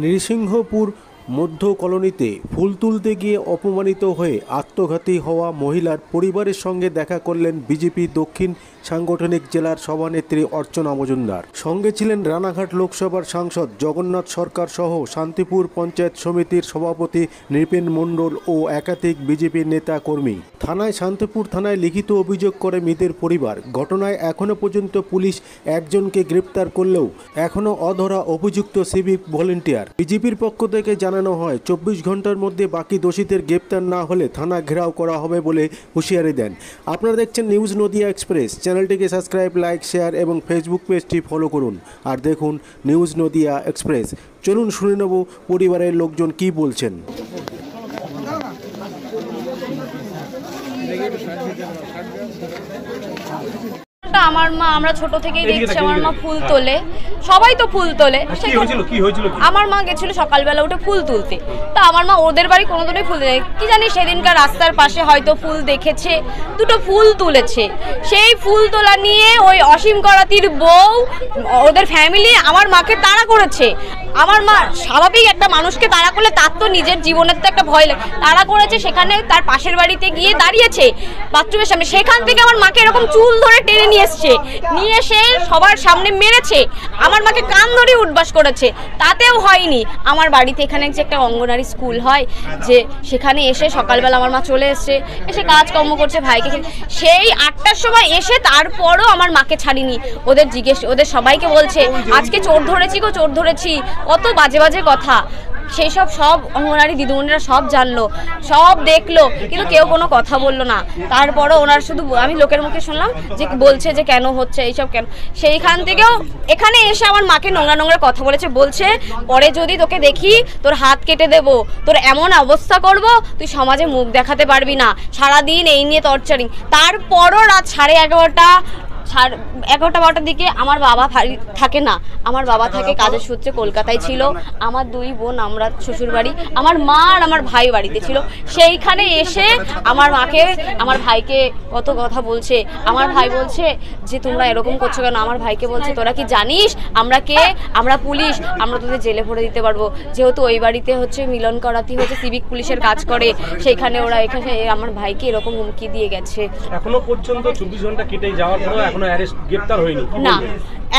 নৃসিংহপুর মধ্য কলোনিতে ফুল তুলতে গিয়ে অপমানিত হয়ে আত্মঘাতী হওয়া মহিলার পরিবারের সঙ্গে দেখা করলেন বিজেপি দক্ষিণ সাংগঠনিক জেলার সভানেত্রী অর্চনা মজুমদার। সঙ্গে ছিলেন রানাঘাট লোকসভার সাংসদ জগন্নাথ সরকার সহ শান্তিপুর পঞ্চায়েত সমিতির সভাপতি নৃপেন মণ্ডল ও একাধিক বিজেপি নেতা কর্মী। শান্তিপুর থানায় লিখিত অভিযোগ করে মৃতের পরিবার। ঘটনায় এখনও পর্যন্ত পুলিশ একজনকে গ্রেপ্তার করলেও এখনও অধরা অভিযুক্ত সিভিক ভলেন্টিয়ার। বিজেপির পক্ষ থেকে জানানো হয় 24 ঘন্টার মধ্যে বাকি দোষীদের গ্রেপ্তার না হলে থানা ঘেরাও করা হবে বলে হুঁশিয়ারি দেন। আপনারা দেখছেন নিউজ নদিয়া এক্সপ্রেস। চ্যানেলটিকে সাবস্ক্রাইব, লাইক, শেয়ার এবং ফেসবুক পেজটি ফলো করুন আর দেখুন নিউজ নদিয়া এক্সপ্রেস। চলুন শুনে নেব পরিবারের লোকজন কি বলছেন। আমার মা, আমরা ছোট থেকেই দেখছি আমার মা ফুল তোলে, সবাই তো ফুল তোলে। আমার মা গেছিল সকালবেলা উঠে ফুল তুলতে, তা আমার মা ওদের বাড়ি কোনোদিনই ফুল দেয় কি জানি, সেদিনকার রাস্তার পাশে হয়তো ফুল দেখেছে, দুটো ফুল তুলেছে। সেই ফুল তোলা নিয়ে ওই অসীম করাতির বউ, ওদের ফ্যামিলি আমার মাকে তাড়া করেছে। আমার মা স্বাভাবিক একটা মানুষকে তাড়া করলে তার তো নিজের জীবনের তো একটা ভয় লাগে, তাড়া করেছে। সেখানে তার পাশের বাড়িতে গিয়ে দাঁড়িয়েছে বাথরুমের সামনে, সেখান থেকে আমার মাকে এরকম চুল ধরে টেনে নিয়ে এসে সবার সামনে মেরেছে। আমার মাকে কান ধরে উঠবাস করেছে, তাতেও হয়নি। আমার বাড়িতে এখানে যে একটা অঙ্গনারী স্কুল হয়, যে সেখানে এসে সকালবেলা আমার মা চলে এসে কাজকর্ম করছে ভাইকে, সেই 8টার সময় এসে তারপরও আমার মাকে ছাড়িনি। ওদের সবাইকে বলছে আজকে চোর ধরেছি গো, চোর ধরেছি, কত বাজে বাজে কথা। সেই সব অঙ্গনারী দিদিমণিরা সব জানলো, সব দেখলো, কিন্তু কেউ কোনো কথা বললো না। তারপরও ওনার শুধু আমি লোকের মুখে শুনলাম যে বলছে যে কেন হচ্ছে এইসব, কেন। সেইখান থেকেও এখানে এসে আমার মাকে নোংরা নোংরা কথা বলছে পরে যদি তোকে দেখি তোর হাত কেটে দেবো, তোর এমন অবস্থা করব তুই সমাজে মুখ দেখাতে পারবি না। সারাদিন এই নিয়ে টর্চারিং। তারপরও রাত 11:30-12টার দিকে আমার বাবা থাকে না, আমার বাবা থাকে কাজের সূত্রে কলকাতায় ছিল। আমার 2 বোন, আমরা শ্বশুর বাড়ি, আমার মা আর আমার ভাই বাড়িতে ছিল। সেইখানে এসে আমার মাকে, আমার ভাইকে কত কথা বলছে। আমার ভাই বলছে যে তোমরা এরকম করছো কেন। আমার ভাইকে বলছে তোরা কি জানিস আমরা কে? আমরা পুলিশ, আমরা তোদের জেলে ভরে দিতে পারবো। যেহেতু ওই বাড়িতে হচ্ছে মিলন করাতি হচ্ছে সিভিক পুলিশের কাজ করে, সেইখানে ওরা এখানে আমার ভাইকে এরকম হুমকি দিয়ে গেছে। এখনো পর্যন্ত 24 ঘন্টা কেটে যাওয়ার পরেও এখনো গ্রেপ্তার হয়নি না,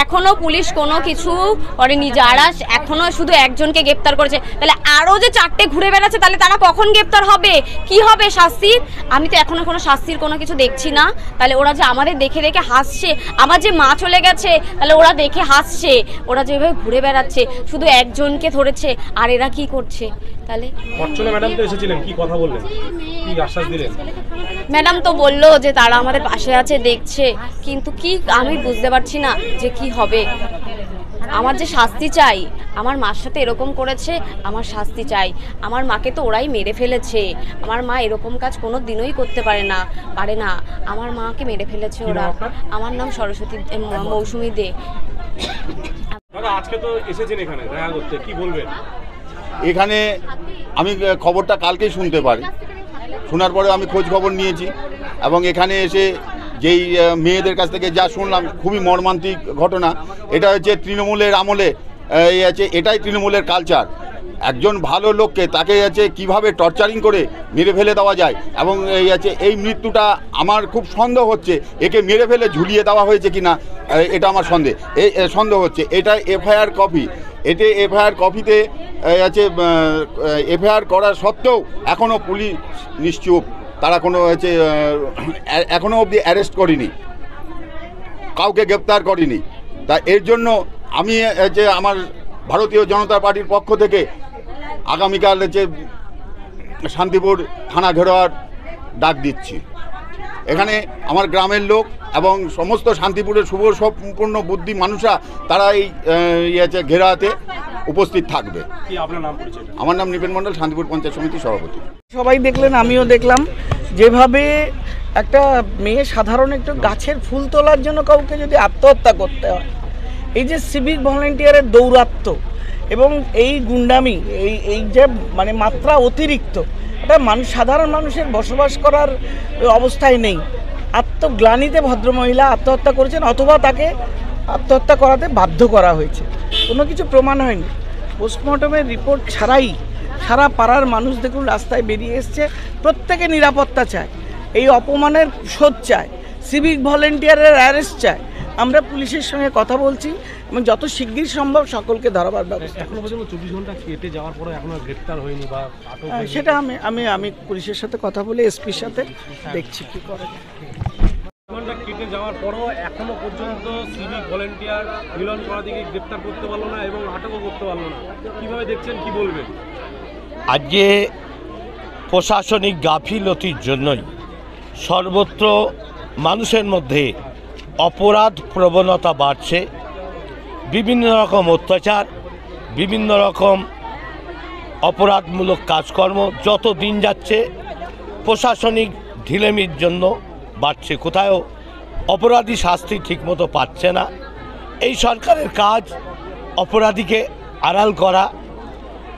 এখনো পুলিশ কোনো কিছু করেনি। যারা এখনো শুধু একজনকে গ্রেপ্তার করেছে, তাহলে আরো যে 4টে ঘুরে বেড়াচ্ছে, তাহলে তারা কখন গ্রেপ্তার হবে? কি হবে শাস্তি? আমি তো এখনো কোনো শাস্তির কোনো কিছু দেখছি না। তাহলে ওরা যে আমাদের দেখে দেখে হাসছে, আমার যে মা চলে গেছে, তাহলে ওরা দেখে হাসছে। ওরা যেভাবে ঘুরে বেড়াচ্ছে, শুধু একজনকে ধরেছে, আর এরা কি করছে? তাহলে অর্চনা ম্যাডাম তো এসেছিলেন, কি কথা বললেন, কি আশ্বাস দিলেন? ম্যাডাম তো বললো যে তারা আমাদের পাশে আছে, দেখছে, কিন্তু কি আমি বুঝতে পারছি না যে কি হবে। আমার যে শাস্তি চাই, আমার মার সাথে এরকম করেছে, আমার শাস্তি চাই। আমার মাকে তো ওরাই মেরে ফেলেছে। আমার মা এরকম কাজ কোনো দিনই করতে পারে না। আমার মাকে মেরে ফেলেছে ওরা। আমার নাম সরস্বতী মৌসুমী দে। দাদা, আজকে তো এসেছেন এখানে দেখা করতে, কি বলবেন? এখানে আমি খবরটা কালকেই শুনতে পারি, শোনার পরে আমি খোঁজ খবর নিয়েছি এবং এখানে এসে যেই মেয়েদের কাছ থেকে যা শুনলাম, খুবই মর্মান্তিক ঘটনা। এটা হচ্ছে তৃণমূলের আমলে, এটাই তৃণমূলের কালচার। একজন ভালো লোককে তাকে কিভাবে টর্চারিং করে মেরে ফেলে দেওয়া যায়, এবং এই মৃত্যুটা আমার খুব সন্দেহ হচ্ছে, একে মেরে ফেলে ঝুলিয়ে দেওয়া হয়েছে কিনা, এটা আমার সন্দেহ হচ্ছে। এটা এফআইআর কপি, এতে এফআইআর কপিতে এফআইআর করার সত্ত্বেও এখনও পুলিশ নিশ্চুপ। তারা কোনো এখনও অবধি অ্যারেস্ট করেনি, কাউকে গ্রেপ্তার করেনি। তা এর জন্য আমি আমার ভারতীয় জনতা পার্টির পক্ষ থেকে আগামীকাল শান্তিপুর থানা ঘেরাওয়ার ডাক দিচ্ছি। এখানে আমার গ্রামের লোক এবং সমস্ত শান্তিপুরের শুভ সম্পূর্ণ বুদ্ধি মানুষরা তারা এই ঘেরাওয়াতে উপস্থিত থাকবে। আমার নাম নৃপেন মণ্ডল, শান্তিপুর পঞ্চায়েত সমিতির সভাপতি। সবাই দেখলেন, আমিও দেখলাম, যেভাবে একটা মেয়ে সাধারণ একটু গাছের ফুল তোলার জন্য কাউকে যদি আত্মহত্যা করতে হয়, এই যে সিভিক ভলেন্টিয়ারের দৌরাত্ম্য এবং এই গুন্ডামি, এই যে মানে মাত্রা অতিরিক্ত, এটা সাধারণ মানুষের বসবাস করার অবস্থায় নেই। আত্মগ্লানিতে ভদ্রমহিলা আত্মহত্যা করেছেন, অথবা তাকে আত্মহত্যা করাতে বাধ্য করা হয়েছে। কোনো কিছু প্রমাণ হয়নি। পোস্টমর্টমের রিপোর্ট ছাড়াই সারা পাড়ার মানুষ দেখুন রাস্তায় বেরিয়ে এসছে, প্রত্যেকে নিরাপত্তা চায়, এই অপমানের শোধ চায়, সিভিক ভলেন্টিয়ারের অ্যারেস্ট চায়। আমরা পুলিশের সঙ্গে কথা বলছি এবং যত শিগগির সম্ভব সকলকে ধরাবার ব্যবস্থা। এখনো পর্যন্ত 24 ঘন্টা কেটে যাওয়ার পরে এখনো গ্রেফতার হয়নি বা আটক হয়নি। সেটা আমি পুলিশের সাথে কথা বলে এসপির সাথে দেখছি কি করে। ঘন্টা কেটে যাওয়ার পরও এখনো পর্যন্ত সিভিক ভলেন্টিয়ার মিলন পরাদিকে গ্রেফতার করতে পারলো না এবং আটকও করতে পারলো না। কিভাবে দেখছেন, কি বলবেন? আজকে প্রশাসনিক গাফিলতির জন্যই সর্বত্র মানুষের মধ্যে অপরাধ প্রবণতা বাড়ছে, বিভিন্ন রকম অত্যাচার, বিভিন্ন রকম অপরাধমূলক কাজকর্ম যত দিন যাচ্ছে প্রশাসনিক ঢিলেমির জন্য বাড়ছে। কোথাও অপরাধী শাস্তি ঠিকমতো পাচ্ছে না। এই সরকারের কাজ অপরাধীকে আড়াল করা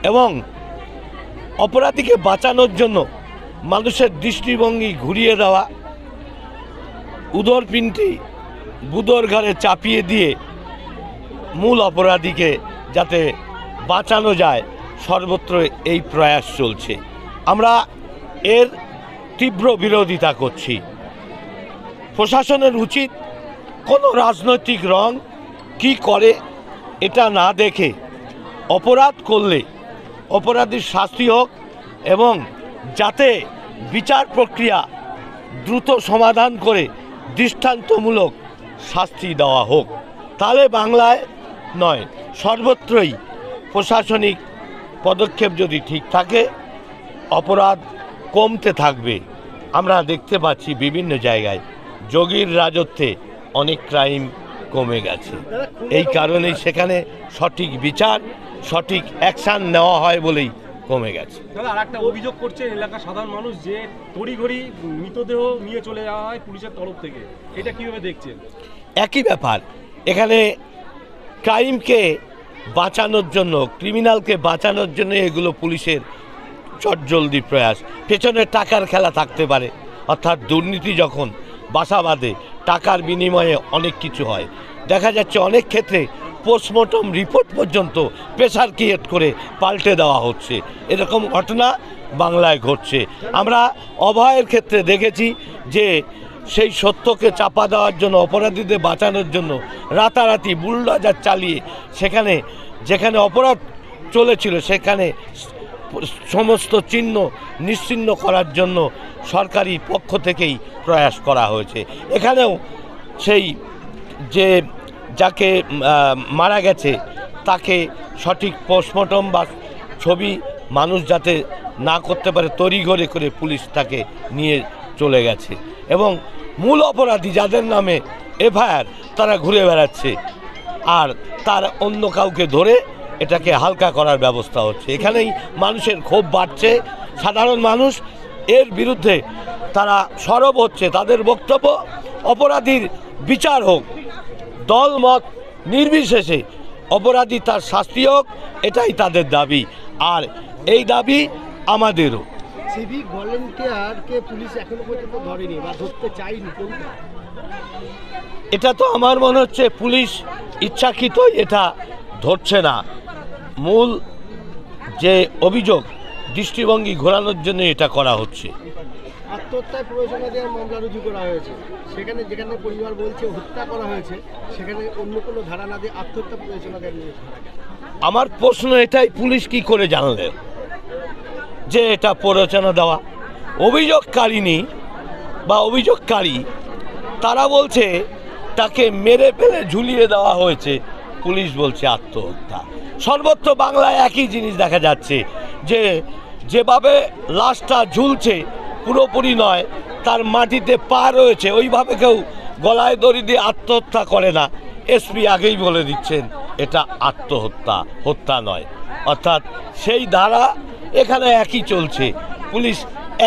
এবং অপরাধীকে বাঁচানোর জন্য মানুষের দৃষ্টিভঙ্গি ঘুরিয়ে দেওয়া, উদরপিণ্ডি বুদর ঘাড়ে চাপিয়ে দিয়ে মূল অপরাধীকে যাতে বাঁচানো যায় সর্বত্র এই প্রয়াস চলছে। আমরা এর তীব্র বিরোধিতা করছি। প্রশাসনের উচিত কোনো রাজনৈতিক রং কি করে এটা না দেখে অপরাধ করলে অপরাধীর শাস্তি হোক এবং যাতে বিচার প্রক্রিয়া দ্রুত সমাধান করে দৃষ্টান্তমূলক শাস্তি দেওয়া হোক। তাহলে বাংলায় নয় সর্বত্রই প্রশাসনিক পদক্ষেপ যদি ঠিক থাকে অপরাধ কমতে থাকবে। আমরা দেখতে পাচ্ছি বিভিন্ন জায়গায় যোগীর রাজত্বে অনেক ক্রাইম কমে গেছে। এই কারণেই সেখানে সঠিক বিচার, সঠিক অ্যাকশান নেওয়া হয় বলেই কমে গেছে। দাদা, আর একটা অভিযোগ করছে এলাকার সাধারণ মানুষ যে তড়িঘড়ি মৃতদেহ নিয়ে চলে যাওয়া হয় পুলিশের তরফ থেকে, এটা কিভাবে দেখছেন? একই ব্যাপার, এখানে ক্রাইমকে বাঁচানোর জন্য, ক্রিমিনালকে বাঁচানোর জন্য এগুলো পুলিশের চটজলদি প্রয়াস। পেছনে টাকার খেলা থাকতে পারে, অর্থাৎ দুর্নীতি যখন বাসা বাঁধে টাকার বিনিময়ে অনেক কিছু হয়। দেখা যাচ্ছে অনেক ক্ষেত্রে পোস্টমর্টম রিপোর্ট পর্যন্ত প্রেসার ক্রিয়েট করে পাল্টে দেওয়া হচ্ছে। এরকম ঘটনা বাংলায় ঘটছে। আমরা অভয়ের ক্ষেত্রে দেখেছি যে সেই সত্যকে চাপা দেওয়ার জন্য, অপরাধীদের বাঁচানোর জন্য রাতারাতি বুলডোজার চালিয়ে সেখানে যেখানে অপরাধ চলেছিল সেখানে সমস্ত চিহ্ন নিশ্চিহ্ন করার জন্য সরকারি পক্ষ থেকেই প্রয়াস করা হয়েছে। এখানেও সেই যে যাকে মারা গেছে তাকে সঠিক পোস্টমর্টম বা ছবি মানুষ যাতে না করতে পারে তড়িঘড়ি করে পুলিশ তাকে নিয়ে চলে গেছে এবং মূল অপরাধী যাদের নামে এফআইআর তারা ঘুরে বেড়াচ্ছে আর তার অন্য কাউকে ধরে এটাকে হালকা করার ব্যবস্থা হচ্ছে। এখানেই মানুষের ক্ষোভ বাড়ছে। সাধারণ মানুষ এর বিরুদ্ধে তারা সরব হচ্ছে। তাদের বক্তব্য অপরাধীর বিচার হোক, দল মত নির্বিশেষে অপরাধী তার শাস্তি হোক, এটাই তাদের দাবি। আর এই দাবি আমাদেরও। সিভিক ভলেন্টিয়ারকে পুলিশ এখনো পর্যন্ত ধরেনি বা ধরতে চায়নি, কোনটা? এটা তো আমার মনে হচ্ছে পুলিশ ইচ্ছাকৃতই এটা ধরছে না। মূল যে অভিযোগ দৃষ্টিভঙ্গি ঘোরানোর জন্য এটা করা হচ্ছে। আত্মহত্যায় প্ররোচনা দেওয়ার মামলা রুজু করা হয়েছে, সেখানে যেখানে পরিবার বলছে হত্যা করা হয়েছে সেখানে অন্য কোনো ধারা না দিয়ে আত্মহত্যা প্ররোচনা দেওয়া নিয়ে। আমার প্রশ্ন এটাই, পুলিশ কি করে জানলে যে এটা প্ররোচনা দেওয়া? অভিযোগকারিনী বা অভিযোগকারী তারা বলছে তাকে মেরে ফেলে ঝুলিয়ে দেওয়া হয়েছে, পুলিশ বলছে আত্মহত্যা। সর্বত্র বাংলায় একই জিনিস দেখা যাচ্ছে যে যেভাবে লাশটা ঝুলছে পুরোপুরি নয়, তার মাটিতে পা রয়েছে, ওইভাবে কেউ গলায় দড়ি দিয়ে আত্মহত্যা করে না। এসপি আগেই বলে দিচ্ছেন এটা আত্মহত্যা, হত্যা নয়। অর্থাৎ সেই ধারা এখানে একই চলছে, পুলিশ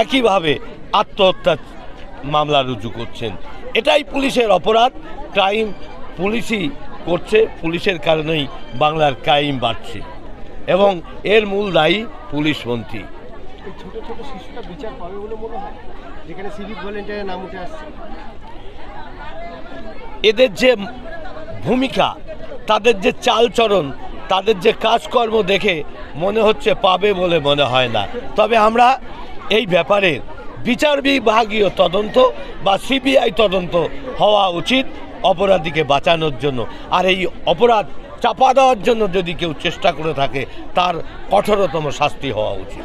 একইভাবে আত্মহত্যার মামলা রুজু করছেন। এটাই পুলিশের অপরাধ। ক্রাইম পুলিশই করছে, পুলিশের কারণেই বাংলার ক্রাইম বাড়ছে এবং এর মূল দায়ী পুলিশ মন্ত্রী। এই ছোট ছোট শিশুরা বিচার পাবে বলে মনে হয় যেখানে সিভিক ভলেন্টিয়ারের নাম উঠে আসছে? এদের যে ভূমিকা, তাদের যে চালচরণ, তাদের যে কাজকর্ম দেখে মনে হচ্ছে পাবে বলে মনে হয় না। তবে আমরা এই ব্যাপারে বিচার বিভাগীয় তদন্ত বা সিবিআই তদন্ত হওয়া উচিত অপরাধীকে বাঁচানোর জন্য। আর এই অপরাধ চাপা দেওয়ার জন্য যদি কেউ চেষ্টা করে থাকে তার কঠোরতম শাস্তি হওয়া উচিত।